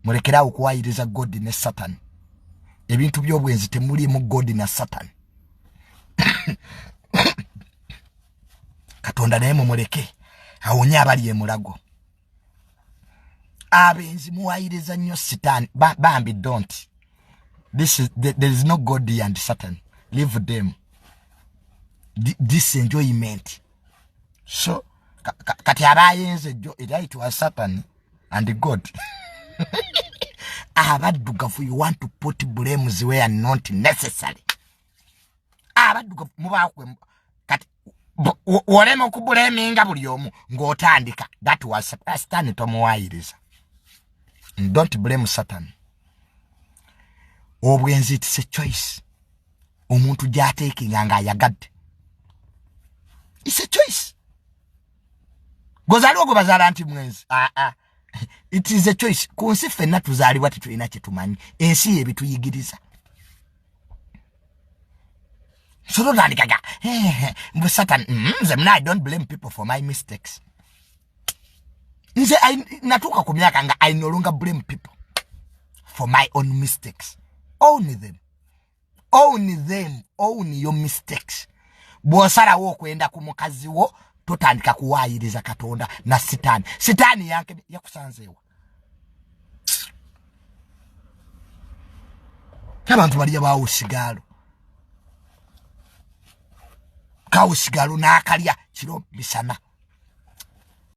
mulekera okuwayiriza God ne Satan. Ebintu by'obwenzi temuli mu God na Satan. Katonda naye mumuleke awonye abali emulago. Abenzi muwayiriza nnyo Sitani. Bambi don't. There is no God and Satan. Leave them. This enjoyment. So kati abayenze it was Satan and God. Abadugafu, you want to put blames where not necessary. Abadugafu mubakwe kati wolema kubulaminga buli omu ng'otandika. That was Satan tomuwayiriza. Don't blame Satan. Obwenzi it's a choice. Omuntu gyateekinga ng'ayagadde. It's a choice. Gozaliwo gwe bazaala nti mwenzi. It is a choice. Kunsi fenna tuzaalibwa tetulina kye tumanyi. Ensi ebituyigiriza. So totandikaga. But Satan, I don't blame people for my mistakes. Nze natuka ku myaka nga I no longer blame people for my own mistakes. Own them. Own them. Own your mistakes. Bw'osalawo okwenda ku mukazi wo totandika kuwayiriza Katonda na Sitani. Sitani yanke yakusanzeewa. Abantu bali bawo sigalo. Kawo sigalo n'akalya kiro bisana.